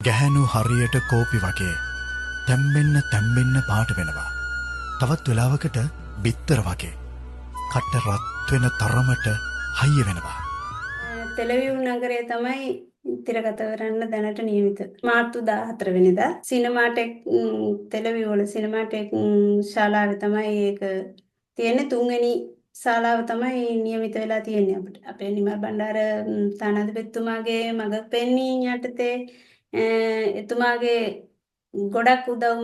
ගැහැනු හරියට කෝපි වගේ තැම්බෙන්න පාට වෙනවා. තවත් වෙලාවකට බිත්තර වගේ කට රත් වෙන තරමට හයිය වෙනවා. තෙලවිව් නගරය තමයි තිරගත කරන්න දැනට නියමිත. මාර්තු 14 වෙනිදා සිනමාටෙක් තෙලවිව් වල සිනමාටෙක් ශාලාවේ තමයි ඒක තියෙන්නේ. තුන්වෙනි ශාලාව තමයි නියමිත වෙලා තියෙන්නේ අපිට. අපේ නිමල් බණ්ඩාර තානාධිපතිතුමාගේ මඟ පෙන්වීම යටතේ එතුමාගේ ගොඩක් උදව්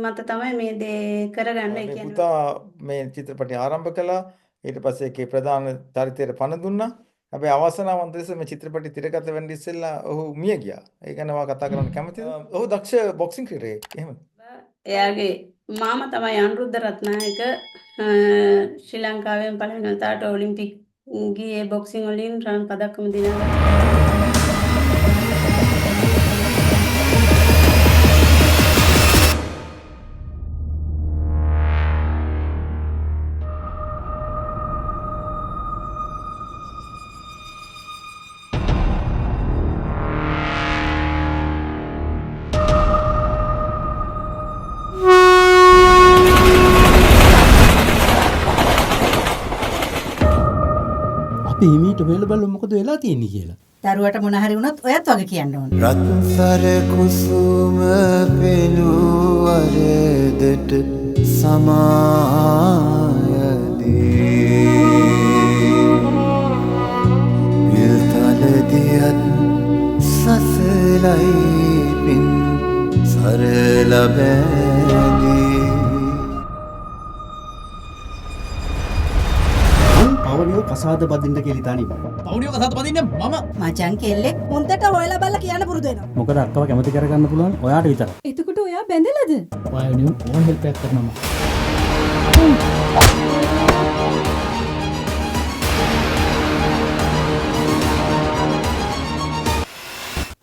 මත තමයි මේ දේ කරගන්න. ඒ කියන්නේ පුතා මේ චිත්‍රපටය ආරම්භ කළා. ඊට පස්සේ ඒකේ ප්‍රධාන චරිතයට පණ දුන්නා. හැබැයි අවසනාවන්ත ලෙස මේ චිත්‍රපටය තිරගත වෙන්න ඉස්සෙල්ලා ඔහු මිය ගියා. ඒ ගැන මම කතා කරන්න කැමතිද? ඔහු දක්ෂ බොක්සිං ක්‍රීඩකයෙක්. එහෙමද? එයාගේ මාමා තමයි අනුරුද්ධ රත්නායක. ශ්‍රී ලංකාවෙන් පළවෙනි වතාවට ඔලිම්පික් ගියේ බොක්සිං වලින් රන් පදක්කම දිනලා. පීමීට වෙල බලමු මොකද වෙලා තියෙන්නේ කියලා. දරුවට මොන හරි වුණොත් ඔයත් වගේ කියන්න ඕන. රත්සර කුසුම පෙළුවරදට සමායදී විල්තලදියත් සසලයි පින් සරල බැදී පවුලියෝ කසාද බදින්න කියලා ඉතාලි. පවුලියෝ කසාද බදින්නේ මම. මචං කෙල්ලෙක් මුන්ටට හොයලා බලලා කියන්න පුරුදු වෙනවා. මොකද අක්කව කැමති කරගන්න පුළුවන් ඔයාට විතරයි. එතකොට ඔයා බැඳලාද? ඔයාලා ඕන හෙල්ප් එකක් කරනවා.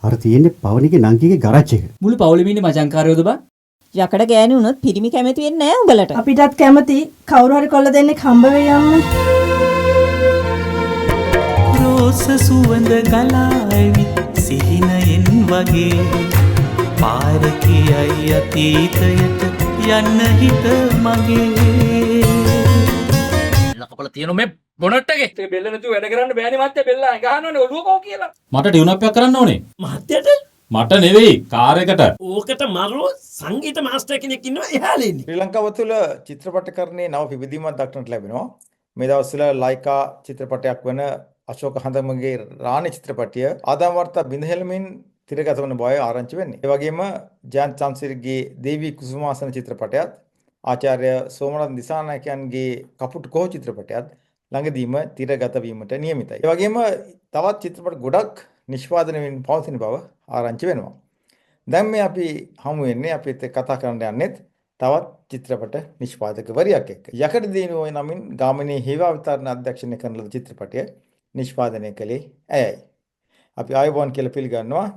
අර තියෙන්නේ පවනිගේ නංගිගේ ගරාජ් එක. මුළු පවුලෙම ඉන්නේ මචංකාරයෝද බා? යකඩ ගෑණි වුණොත් පිරිමි කැමති වෙන්නේ නැහැ උඹලට. අපිටත් කැමති කවුරු හරි කොල්ල දෙන්නෙක් හම්බ වෙයි යන්න. රෝස සුවඳ ගලාවි සිහිනයෙන් වගේ පාර කියයි අතීතයට යන්න හිත මගේ. ලකපල තියෙන මේ බොනට් එකේ. ඒක බෙල්ල නැතුව වැඩ කරන්න බෑනේ මහත්තයා. බෙල්ල ගහනවනේ ඔළුව කෝ කියලා. මට ටියුන් අප් එකක් කරන්න ඕනේ. මහත්තයාට මට නෙවෙයි කාර් එකට. ඕකට මරෝ සංගීත මාස්ටර් කෙනෙක් ඉන්නවා එහාලේ ඉන්නේ. ශ්‍රී ලංකාව තුළ චිත්‍රපටකරණයේ නව පිබිදීමක් දක්නට ලැබෙනවා. මේ දවස්වල ලයිකා චිත්‍රපටයක් වන අශෝක හඳමගේ රාණි චිත්‍රපටය ආදාම් වාර්තා බිඳහෙළමින් තිරගත වන බව ආරංචි වෙන්නේ. ඒ වගේම ජයන්ත් චන්සිරගේ දේවී කුසුමාසන චිත්‍රපටයත් ආචාර්ය සෝමනාත් දිසානායකයන්ගේ කපුටු කොහො චිත්‍රපටයත් ළඟදීම තිරගත වීමට නියමිතයි. ඒ වගේම තවත් චිත්‍රපට ගොඩක් නිෂ්පාදනය වෙමින් පවතින බව ආරංචි වෙනවා. දැන් මේ අපි හමු වෙන්නේ අපිත් කතා කරන්න යන්නේ තවත් චිත්‍රපට නිෂ්පාදකවරියක් එක්ක. යකඩ දිනුව නමින් ගාමිණී හේවා විතරණ අධ්‍යක්ෂණය කරන ලද චිත්‍රපටය නිෂ්පාදනය කළේ ඇයයි. අපි ආයුබෝවන් කියලා පිළිගන්නවා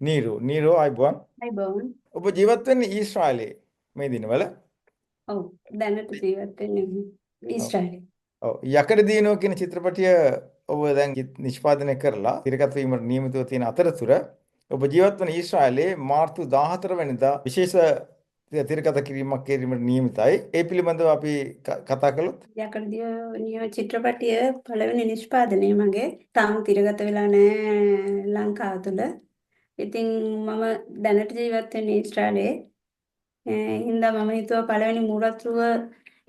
නීරෝ ආයුබෝවන්. ආයුබෝවන්. ඔබ ජීවත් වෙන්නේ ඊශ්‍රායලයේ මේ දිනවල? ඔව් දැනට ජීවත් වෙන්නේ ඊශ්‍රායලයේ. ඔව් යකඩ දිනුව කියන චිත්‍රපටය ඔබ දැන් නිෂ්පාදනය කරලා තිරගත වීමට නියමිතව තියෙන අතරතුර ඔබ ජීවත් වන ඊශ්‍රායලයේ මාර්තු 14 වෙනිදා විශේෂ තිරගත කිරීමක් කිරීමට නියමිතයි. ඒ පිළිබඳව අපි කතා කළොත් යකඩ දිනුව චිත්‍රපටය පළවෙනි නිෂ්පාදනය මගේ තාම තිරගත වෙලා නැහැ ලංකාව තුළ. ඉතින් මම දැනට ජීවත් වෙන්නේ ඊශ්‍රායලයේ. හින්දා මම හිතුවා පළවෙනි මුරතුව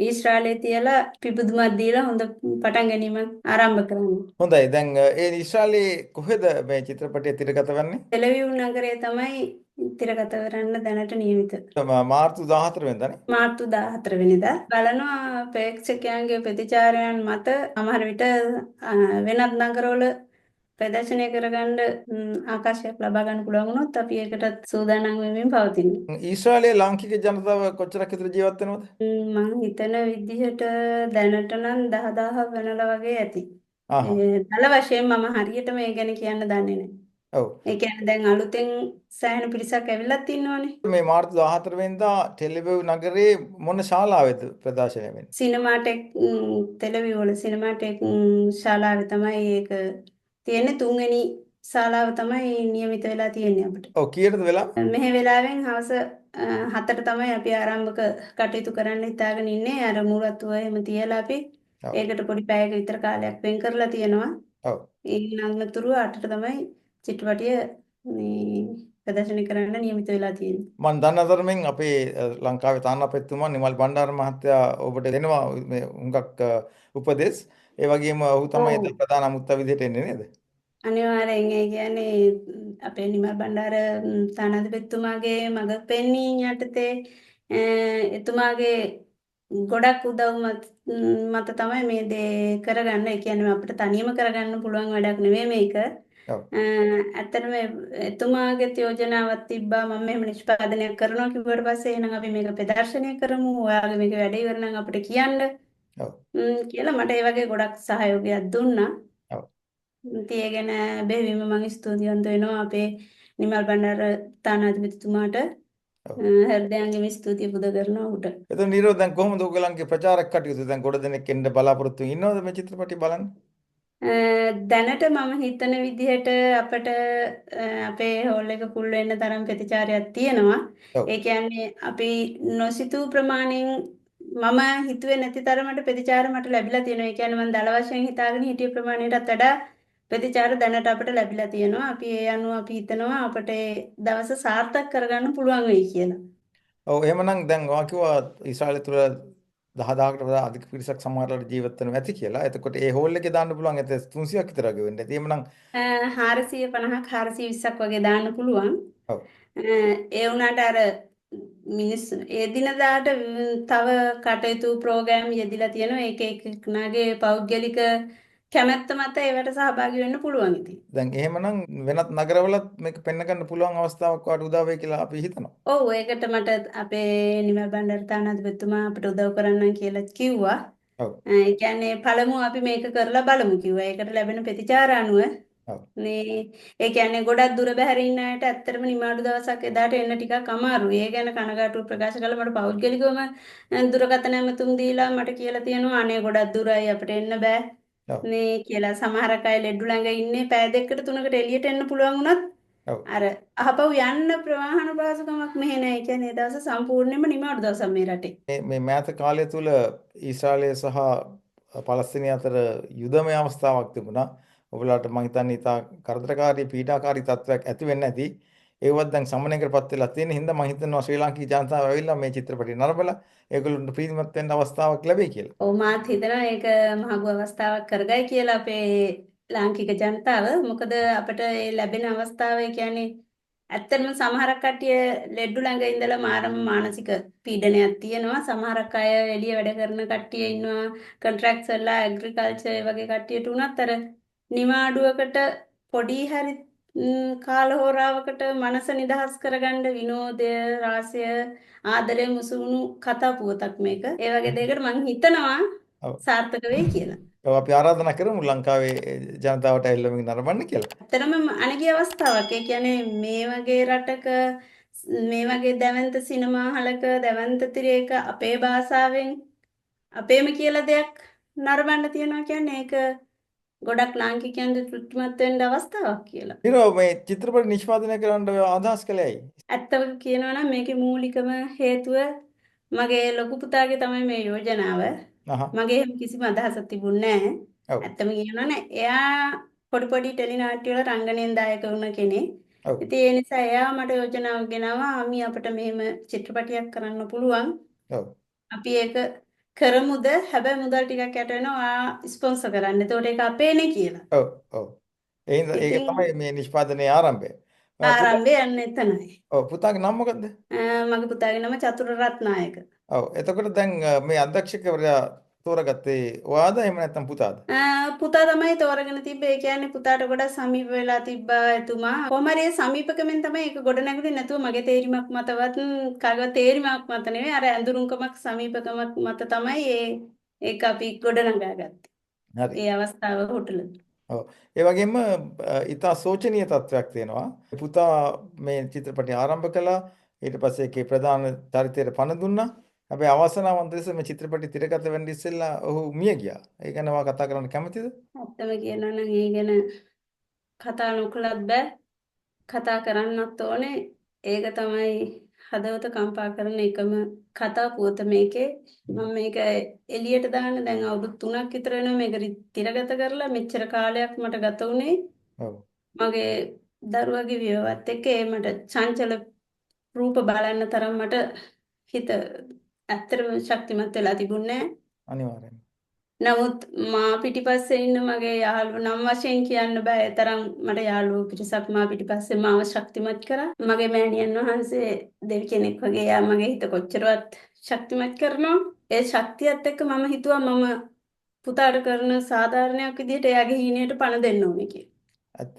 ඊශ්‍රායලයේ තියලා පිබුදුමක් දීලා හොඳ පටන් ගැනීමක් ආරම්භ කරන්න. හොඳයි. දැන් ඒ ඊශ්‍රායලයේ කොහෙද මේ චිත්‍රපටය තිරගත වෙන්නේ? තෙලවිව් නගරය තමයි තිරගත කරන්න දැනට නියමිත. මාර්තු 14 වෙනිදානේ. මාර්තු 14 වෙනිදා බලනවා ප්‍රේක්ෂකයන්ගේ ප්‍රතිචාරයන් මත සමහර විට වෙනත් නගරවල ප්‍රදර්ශනය කරගන්න ආකාශයක් ලබා ගන්න පුළුවන් වුණොත් අපි ඒකටත් සූදානම් වෙමින් පවතිනවා. ඊශ්‍රායලයේ ලාංකික ජනතාව කොච්චරක් විතර ජීවත් වෙනවද? මම හිතන විදිහට දැනට නම් 10000 වෙනලා වගේ ඇති. දල වශයෙන් මම හරියටම ඒ ගැන කියන්න දන්නේ නැහැ. ඔව්. ඒ කියන්නේ දැන් අලුතෙන් සෑහෙන පිරිසක් ඇවිල්ලාත් ඉන්නවනේ. මේ මාර්තු 14 වෙනිදා ටෙලිවිව් නගරේ මොන ශාලාවෙද ප්‍රදර්ශනය වෙන්නේ? සිනමාටෙක් තෙලවිව් වල සිනමාටෙක් ශාලාවේ තමයි ඒක තියෙන්නේ. තුන්වෙනි ශාලාව තමයි નિયමිත වෙලා තියෙන්නේ අපිට. ඔව් කීයටද වෙලා? මෙහි වෙලාවෙන් හවස 7ට තමයි අපි ආරම්භක කටයුතු කරන්න හිතාගෙන ඉන්නේ. අර මුරත්තුව එහෙම තියලා අපි ඔව්. ඒකට පොඩි පැයක විතර කාලයක් වෙන් කරලා තියෙනවා. ඔව්. ඊළඟ තුරු 8ට තමයි චිත්‍රපටිය මේ ප්‍රදර්ශනය කරන්න නියමිත වෙලා තියෙන්නේ. මම දන්න අතරමින් අපේ ලංකාවේ තානාපතිතුමා නිමල් බණ්ඩාර මහත්තයා ඔබට දෙනවා මේ හුඟක් උපදෙස්. ඒ වගේම ඔහු තමයි ඔව්. ප්‍රධාන අමුත්තා විදිහට එන්නේ නේද? අනිවාර්යෙන් ඒ කියන්නේ අපේ නිමල් බණ්ඩාර තානාධිපතිතුමාගේ මඟ පෙන්වීම යටතේ එතුමාගේ ගොඩක් උදව් මත තමයි මේ දේ කරගන්න. ඒ කියන්නේ අපිට තනියම කරගන්න පුළුවන් වැඩක් නෙවෙයි මේක. ඔව්. ඇත්තටම එතුමාගේ යෝජනාවක් තිබ්බා මම මෙහෙම නිෂ්පාදනයක් කරනවා කිව්වට පස්සේ එහෙනම් අපි මේක ප්‍රදර්ශනය කරමු. ඔයාගේ මේක වැඩ ඉවර නම් අපිට කියන්න. ඔව්. කියලා මට ඒ වගේ ගොඩක් සහයෝගයක් දුන්නා. ඔව්. ඉතින් ඒ ගැන බෙහෙවින්ම මම ස්තුතිවන්ත වෙනවා අපේ නිමල් බණ්ඩාර තානාධිපතිතුමාට. ඔව්. හෘදයාංගෙම ස්තුතිය පුද කරනවා ඔහුට. එතන නිරෝධ දැන් කොහොමද ඔයගලන්ගේ ප්‍රචාරක කටයුතු? දැන් ගොඩ දෙනෙක් එන්න බලාපොරොත්තු ඉන්නවද මේ චිත්‍රපටය බලන්න? දැනට මම හිතන විදිහට අපිට අපේ හෝල් එක ෆුල් වෙන්න තරම් ප්‍රතිචාරයක් තියෙනවා. ඔව්. ඒ කියන්නේ අපි නොසිතූ ප්‍රමාණයෙන් මම හිතුවේ නැති තරමට ප්‍රතිචාර මට ලැබිලා තියෙනවා. ඒ කියන්නේ මම දල වශයෙන් හිතාගෙන හිටිය ප්‍රමාණයටත් වඩා ප්‍රතිචාර දැනට අපිට ලැබිලා තියෙනවා. අපි ඒ අනුව අපි හිතනවා අපිට ඒ දවස සාර්ථක කරගන්න පුළුවන් වෙයි කියලා. ඔව් එහෙමනම් දැන් ඔයා කිව්වා ඊශ්‍රායලය තුල 10000කට වඩා අධික පිරිසක් සමහරවල්ලාට ජීවත් වෙනවා ඇති කියලා. එතකොට ඒ හෝල් එකේ දාන්න පුළුවන් ඇත 300ක් විතර වගේ වෙන්න ඇති. එහෙමනම් 450ක් 420ක් වගේ දාන්න පුළුවන්. ඔව්. ඒ වුණාට අර මිනිස්සු ඒ දිනදාට තව කටයුතු ප්‍රෝග්‍රෑම් යෙදිලා තියෙනවා. ඒක එක්කෙනාගේ පෞද්ගලික කැමැත්ත මත ඒවට සහභාගී වෙන්න පුළුවන් ඉතින්. දැන් එහෙමනම් වෙනත් නගරවලත් මේක පෙන්න ගන්න පුළුවන් අවස්ථාවක් වාට උදා වෙයි කියලා අපි හිතනවා. ඔව් ඒකට මට අපේ නිමල් බණ්ඩාර තානාධිපතිතුමා අපිට උදව් කරන්නම් කියලා කිව්වා. ඔව්. ඒ කියන්නේ පළමුව අපි මේක කරලා බලමු කිව්වා. ඒකට ලැබෙන ප්‍රතිචාර අනුව ඔව්. මේ ඒ කියන්නේ ගොඩක් දුර බැහැර ඉන්න අයට ඇත්තටම නිමාඩු දවසක් එදාට එන්න ටිකක් අමාරුයි. ඒ ගැන කනගාටුව ප්‍රකාශ කළා. මට පෞද්ගලිකවම දුරකථන ඇමතුම් දීලා මට කියලා තියෙනවා අනේ ගොඩක් දුරයි අපිට එන්න බෑ. ඔව්. මේ කියලා සමහරක් අය ලෙඩු ළඟ ඉන්නේ පැය දෙකකට තුනකට එළියට එන්න පුළුවන් වුණත් ඔව්. අර අහපව් යන්න ප්‍රවාහන පහසුකමක් මෙහෙ නැහැ. ඒ කියන්නේ ඒ දවස සම්පූර්ණයෙන්ම නිමාඩු දවසක් මේ රටේ. මේ මෑත කාලය තුල ඊශ්‍රායලය සහ පලස්තීනය අතර යුදමය අවස්ථාවක් තිබුණා. ඔයගොල්ලන්ට මම හිතන්නේ ඉතා කරදරකාරී පීඩාකාරී තත්ත්වයක් ඇති වෙන්න ඇති. ඒවත් දැන් සමනයකටපත් වෙලා තියෙන හින්දා මම හිතනවා ශ්‍රී ලාංකික ජනතාව ඇවිල්ලා මේ චිත්‍රපටය නරඹලා ඒගොල්ලන්ට ප්‍රීතිමත් වෙන්න අවස්ථාවක් ලැබෙයි කියලා. ඔව් මාත් හිතනවා ඒක මහඟු අවස්ථාවක් කරගයි කියලා අපේ ලාංකික ජනතාව. මොකද අපිට ඒ ලැබෙන අවස්ථාව ඒ කියන්නේ ඇත්තටම සමහරක් කට්ටිය ලෙඩු ළඟ ඉඳලා මාරම මානසික පීඩනයක් තියෙනවා. සමහරක් අය එළිය වැඩ කරන කට්ටිය ඉන්නවා. කොන්ට්‍රැක්ට්ස් වල ඇග්‍රිකල්චර් ඒ වගේ කට්ටියට උනත් අර නිමාඩුවකට පොඩි හරි කාලහෝරාවකට මනස නිදහස් කරගන්න විනෝදය රාසය ආදරය මුසුණු කතා පුවතක් මේක. ඒ වගේ දෙයකට මම හිතනවා ඔව්. සාර්ථක වෙයි කියලා. ඔව් අපි ආරාධනා කරමු ලංකාවේ ජනතාවට ඇවිල්ලා මේක නරඹන්න කියලා. ඇත්තටම අනගිය අවස්ථාවක්. ඒ කියන්නේ මේ වගේ රටක මේ වගේ දැවැන්ත සිනමා හලක දැවැන්ත තිරයක අපේ භාෂාවෙන් අපේම කියලා දෙයක් නරඹන්න තියනවා කියන්නේ ඒක ගොඩක් ලාංකිකයන්ට තෘප්තිමත් වෙන්න අවස්ථාවක් කියලා. ඊරෝ මේ චිත්‍රපට නිෂ්පාදනය කරන්න ඔය අදහස් කළේ ඇයි? ඇත්තම කියනවා නම් මේකේ මූලිකම හේතුව මගේ ලොකු පුතාගේ තමයි මේ යෝජනාව. අහහ. මගේ එහෙම කිසිම අදහසක් තිබුණේ නැහැ. ඔව්. ඇත්තම කියනවා නම් එයා පොඩි පොඩි ටෙලි නාට්‍ය වල රංගනයෙන් දායක වුණ කෙනෙක්. ඔව්. ඉතින් ඒ නිසා එයා මට යෝජනාවක් ගෙනාවා අපි අපිට මෙහෙම චිත්‍රපටයක් කරන්න පුළුවන්. ඔව්. අපි ඒක කරමුද? හැබැයි මුදල් ටිකක් යට වෙනවා. ඔයා ස්පොන්සර් කරන්න. එතකොට ඒක අපේනේ කියලා. ඔව්. ඔව්. ඒක ඉතින් තමයි මේ නිෂ්පාදනයේ ආරම්භය. ආරම්භය යන්න එතනයි. ඔව් පුතාගේ නම මොකද්ද? මගේ පුතාගේ නම චතුර රත්නායක. ඔව්. එතකොට දැන් මේ අධ්‍යක්ෂකවරයා තෝරගත්තේ ඔයාද එහෙම නැත්නම් පුතාද? පුතා තමයි තෝරගෙන තිබ්බේ. ඒ කියන්නේ පුතාට ගොඩක් සමීප වෙලා තිබ්බා එතුමා. කොහොම හරි ඒ සමීපකමෙන් තමයි ඒක ගොඩ නැගුණේ. නැතුව මගේ තේරීමක් මතවත් කාගවත් තේරීමක් මත නෙවෙයි. අර ඇඳුරුම්කමක් සමීපකමක් මත තමයි ඒක අපි ගොඩ නගාගත්තේ. හරි. ඒ අවස්ථාව හොටලද. ඔව්. ඒ වගේම ඉතා සෝචනීය තත්වයක් තියෙනවා. පුතා මේ චිත්‍රපටය ආරම්භ කළා. ඊට පස්සේ ඒකේ ප්‍රධාන චරිතයට පණ දුන්නා. හැබැයි අවසනාවන්ත ලෙස මේ චිත්‍රපටය තිරගත වෙන්න ඉස්සෙල්ලා ඔහු මිය ගියා. ඒ ගැන ඔයා කතා කරන්න කැමතිද? ඇත්තම කියනවා නම් ඒ ගැන කතා නොකළත් බෑ. කතා කරන්නත් ඕනේ. ඒක තමයි හදවත කම්පා කරන එකම කතා පුවත මේකේ. මම මේක එළියට දාන්න දැන් අවුරුදු 3ක් විතර වෙනවා මේක තිරගත කරලා. මෙච්චර කාලයක් මට ගත වුණේ ඔව්. මගේ දරුවගේ විවාහත් එක්ක මට චංචල රූප බලන්න තරම් මට හිත ඇත්තටම ශක්තිමත් වෙලා තිබුණේ නැහැ. අනිවාර්යයෙන්. නමුත් මා පිටිපස්සේ ඉන්න මගේ යාළුවෝ නම් වශයෙන් කියන්න බෑ. ඒ තරම් මට යාළුවෝ පිරිසක් මා පිටිපස්සේ මාව ශක්තිමත් කරා. මගේ මෑණියන් වහන්සේ දෙවි කෙනෙක් වගේ යා මගේ හිත කොච්චරවත් ශක්තිමත් කරනවා. ඒ ශක්තියත් එක්ක මම හිතුවා මම පුතාට කරන සාධාරණයක් විදිහට එයාගේ හීනයට පණ දෙන්න ඕනේ කියලා. ඇත්ත.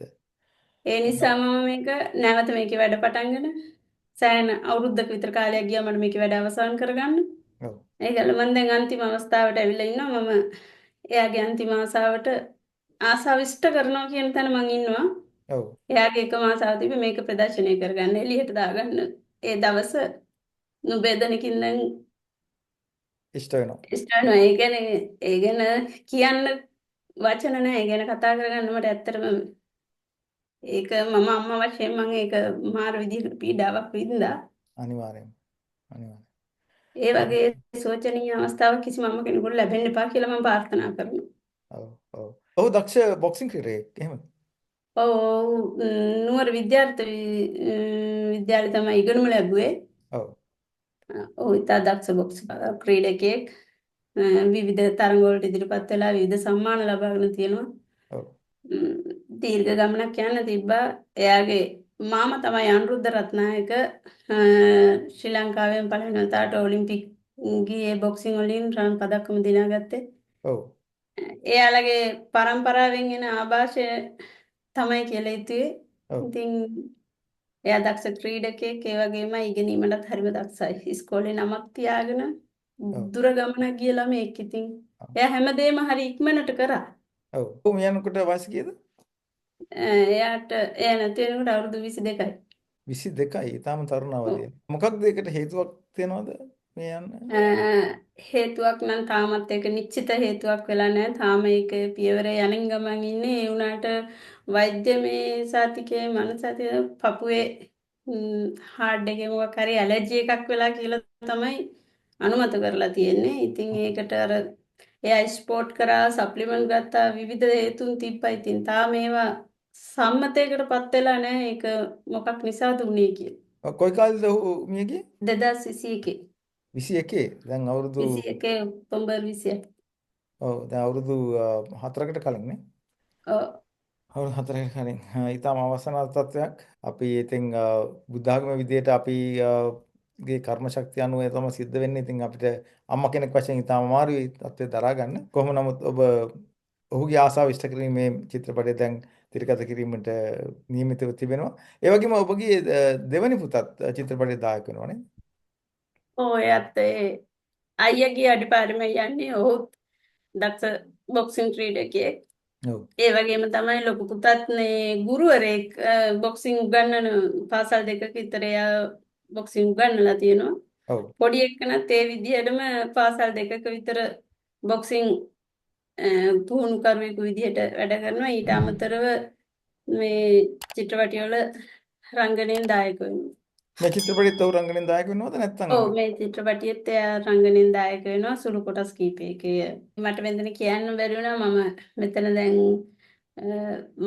ඒ නිසා මම මේක නැවත මේකේ වැඩ පටන්ගෙන සෑහෙන අවුරුද්දක විතර කාලයක් ගියා මට මේකේ වැඩ අවසන් කරගන්න. ඔව්. ඒකල මම දැන් අන්තිම අවස්ථාවට ඇවිල්ලා ඉන්නවා. මම එයාගේ අන්තිම ආසාවට ආසාව ඉෂ්ට කරනවා කියන තැන මම ඉන්නවා. ඔව්. එයාගේ එකම ආසාව තිබ්බේ මේක ප්‍රදර්ශනය කරගන්න එළියට දාගන්න. ඒ දවස නුබේදනකින් දැන් ඉෂ්ට වෙනවා. ඉෂ්ට වෙනවා. ඒ ගැන කියන්න වචන නැහැ. ඒ ගැන කතා කරගන්න මට ඇත්තටම ඒක මම අම්මා වශයෙන් මම ඒක මාර විදිහට පීඩාවක් විඳා. අනිවාර්යයෙන්. අනිවාර්යයෙන්. ඒ වගේ සෝචනීය අවස්ථාවක් කිසිම අම්ම කෙනෙකුට ලැබෙන්න එපා කියලා මම ප්‍රාර්ථනා කරනවා. ඔව්. ඔව්. ඔව් දක්ෂ බොක්සිං ක්‍රීඩකයෙක්. එහෙමද? ඔව් නුවර විද්‍යාලය තමයි ඉගෙනුම ලැබුවේ. ඔව්. ඔව් ඉතා දක්ෂ බොක්ස් ක්‍රීඩකයෙක්. විවිධ තරඟ වලට ඉදිරිපත් වෙලා විවිධ සම්මාන ලබාගෙන තියෙනවා. ඔව්. දීර්ඝ ගමනක් යන්න තිබ්බා. එයාගේ මාමා තමයි අනුරුද්ධ රත්නායක ශ්‍රී ලංකාවෙන් පළවෙනි වතාවට ඔලිම්පික් ගියේ බොක්සිං වලින් රන් පදක්කම දිනාගත්තේ. ඔව්. එයාලගේ පරම්පරාවෙන් එන ආభాෂය තමයි කියලා හිතුවේ. ඔව්. ඉතින් එයා දක්ෂ ක්‍රීඩකයෙක් ඒ වගේම ඉගෙනීමටත් හරිම දක්ෂයි. ඉස්කෝලේ නමක් තියාගෙන දුර ගමනක් ගිය ළමයෙක්. ඉතින් එයා හැමදේම හරි ඉක්මනට කරා. ඔව්. මෙයන්කට වයස කීයද? එයාට එයා නැති වෙනකොට අවුරුදු 22යි. 22යි. ඊටාම තරුණ අවදිය. මොකක්ද ඒකට හේතුවක් තියනවද මේ යන්න? හේතුවක් නම් තාමත් ඒක නිශ්චිත හේතුවක් වෙලා නැහැ. තාම ඒක පියවර යනින් ගමන් ඉන්නේ. ඒ වුණාට වෛද්‍ය මේ සාතිකයේ මනසතිය පපුවේ හાર્ට් එකේ මොකක් හරි ඇලර්ජි එකක් වෙලා කියලා තමයි අනුමත කරලා තියෙන්නේ. ඉතින් ඒකට අර එයා ස්පෝර්ට් කරා සප්ලිමන්ට් ගත්තා විවිධ හේතුන් තිබ්බා. ඉතින් තාම ඒවා සම්මතයකටපත් වෙලා නැහැ. ඒක මොකක් නිසාද උනේ කියලා. කොයි කාලෙද ඔහු මිය ගියේ? 2021. 21. දැන් අවුරුදු 21 ඔක්තෝබර් 28. ඔව් දැන් අවුරුදු 4කට කලින් නේ. ඔව්. අවුරුදු 4කට කලින්. ඊටම අවසාන තත්වයක්. අපි ඉතින් බුද්ධ ආගම විදියට අපි ගේ කර්ම ශක්තිය අනුව තමයි සිද්ධ වෙන්නේ. ඉතින් අපිට අම්මා කෙනෙක් වශයෙන් ඊටම අමාරුයි තත්ත්වය දරා ගන්න. කොහොම නමුත් ඔබ ඔහුගේ ආසාව ඉෂ්ට කිරීමේ චිත්‍රපටය දැන් තිරගත කිරීමට නියමිතව තිබෙනවා. ඒ වගේම ඔබගේ දෙවනි පුතත් චිත්‍රපටයේ දායක වෙනවා නේද? ඔව් එයාත් අයියාගේ අඩිපාරෙම යන්නේ. ඔහුත් දක්ෂ බොක්සිං ක්‍රීඩකයෙක්. ඔව්. ඒ වගේම තමයි ලොකු පුතත් මේ ගුරුවරයෙක් බොක්සිං උගන්වන පාසල් දෙකක විතර එයා බොක්සිං උගන්වලා තියෙනවා. ඔව්. පොඩි එක්කනත් ඒ විදිහටම පාසල් දෙකක විතර බොක්සිං පුහුණුකරුවෙකු විදිහට වැඩ කරනවා. ඊට අමතරව මේ චිත්‍රපටිවල රංගනයෙන් දායක වෙනවා. මේ චිත්‍රපටයේත් ඔහු රංගනයෙන් දායක වෙනවද නැත්නම්? ඔව් මේ චිත්‍රපටියෙත් එයා රංගනයෙන් දායක වෙනවා සුළු කොටස් කීපයකය. මට වෙනදෙන කියන්න බැරි වුණා මම මෙතන දැන්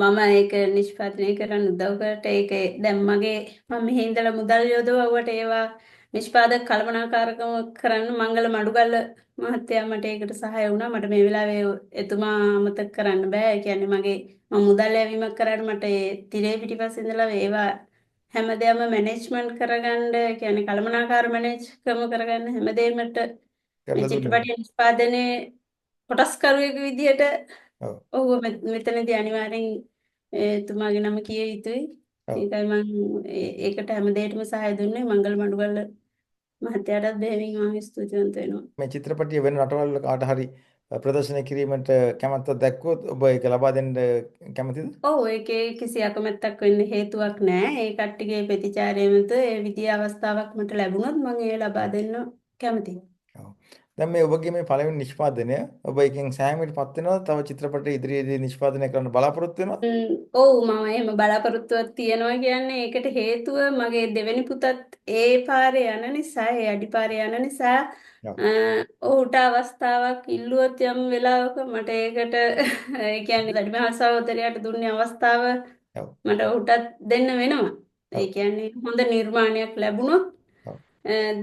මම ඒක නිෂ්පාදනය කරන්න උදව් කරට ඒක දැන් මගේ මම මෙහි ඉඳලා මුදල් යොදවුවට ඒවා නිෂ්පාදක කළමනාකාරකම කරන්න මංගල මඩුගල්ල මහත්තයා මට ඒකට සහාය වුණා. මට මේ වෙලාවේ එතුමා අමතක කරන්න බෑ. ඒ කියන්නේ මගේ මම මුදල් යැවීමක් කරාට මට ඒ තිරේ පිටිපස්සේ ඉඳලා ඒවා හැමදේම මැනේජ්මන්ට් කරගන්න කියන්නේ කළමනාකාර මැනේජ්කම කරගන්න හැමදේමට මේ චිත්‍රපටය නිෂ්පාදනයේ කොටස්කරුවෙකු විදිහට ඔව් මෙතනදී අනිවාර්යෙන් එතුමාගේ නම කිය යුතුයි. ඒකයි මම ඒකට හැමදේටම සහාය දුන්නේ. මංගල මඩුගල්ල මහත්තයාටත් බෙහෙවින් මම ස්තුතිවන්ත වෙනවා. මේ චිත්‍රපටිය වෙන රටවල් වල කාට හරි ප්‍රදර්ශනය කිරීමට කැමැත්තක් දැක්වුවොත් ඔබ ඒක ලබා දෙන්න කැමතිද? ඔව් ඒකේ කිසි අකමැත්තක් වෙන්න හේතුවක් නැහැ. ඒ කට්ටියගේ ප්‍රතිචාරය මත ඒ විදිහේ අවස්ථාවක් මට ලැබුණොත් මම ඒ ලබා දෙන්න කැමතියි. ඔව්. දැන් මේ ඔබගේ මේ පළවෙනි නිෂ්පාදනය ඔබ එකෙන් සෑහීමකටපත් වෙනවද? තව චිත්‍රපට ඉදිරියේදී නිෂ්පාදනය කරන්න බලාපොරොත්තු වෙනවද? ඔව් මම එහෙම බලාපොරොත්තුවක් තියනවා කියන්නේ ඒකට හේතුව මගේ දෙවෙනි පුතත් ඒ පාරේ යන නිසා ඒ අඩිපාරේ යන නිසා ඔහුට අවස්ථාවක් ඉල්ලුවොත් යම් වෙලාවක මට ඒකට ඒ කියන්නේ වැඩිමහල් සහෝදරයාට දුන්නේ අවස්ථාව මට ඔහුටත් දෙන්න වෙනවා. ඒ කියන්නේ හොඳ නිර්මාණයක් ලැබුණොත්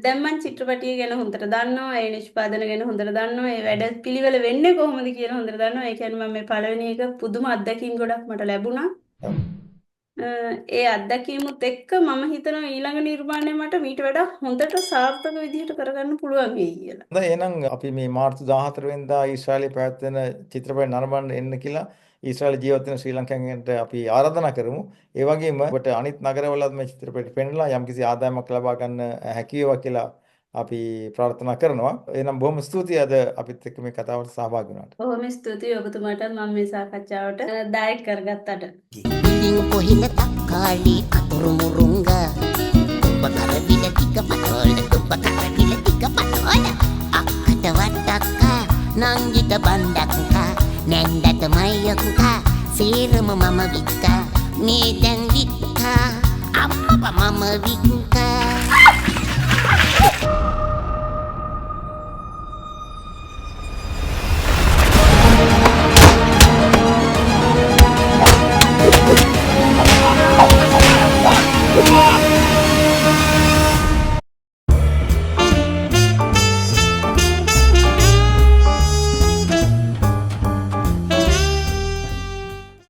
දැන් මම චිත්‍රපටිය ගැන හොඳට දන්නවා, ඒ නිෂ්පාදන ගැන හොඳට දන්නවා, ඒ වැඩ පිළිවෙල වෙන්නේ කොහොමද කියලා හොඳට දන්නවා. ඒ කියන්නේ මම මේ පළවෙනි එක පුදුම අත්දැකීම් ගොඩක් මට ලැබුණා. ඒ අත්දැකීමුත් එක්ක මම හිතනවා ඊළඟ නිර්මාණය මට මීට වඩා හොඳට සාර්ථක විදිහට කරගන්න පුළුවන් වෙයි කියලා. හොඳයි එහෙනම් අපි මේ මාර්තු 14 වෙනිදා ඊශ්‍රායලයේ පැවැත්වෙන චිත්‍රපට නරඹන්න එන්න කියලා ඊශ්‍රායල ජීවත් වෙන ශ්‍රී ලංකන්ට අපි ආරාධනා කරමු. ඒ වගේම ඔබට අනිත් නගරවලත් මේ චිත්‍රපට පෙන්වලා යම්කිසි ආදායමක් ලබා ගන්න හැකි වේවා කියලා අපි ප්‍රාර්ථනා කරනවා. එහෙනම් බොහොම ස්තුතියි අද අපිත් එක්ක මේ කතාවට සහභාගී වුණාට. බොහොම ස්තුතියි ඔබතුමාටත් මම මේ සාකච්ඡාවට දායක කරගත්තට. ඉතින් කොහිල තක්කාලි අතුරු මුරුංග ඔබ කරවිල ටික පතෝල ඔබ කරවිල ටික පතෝල අක්කට වට්ටක්කා නංගිට බණ්ඩක්කා නැන්දට මයක්කා සීරම මම වික්කා මේ දැන් වික්කා අම්මප මම වික්කා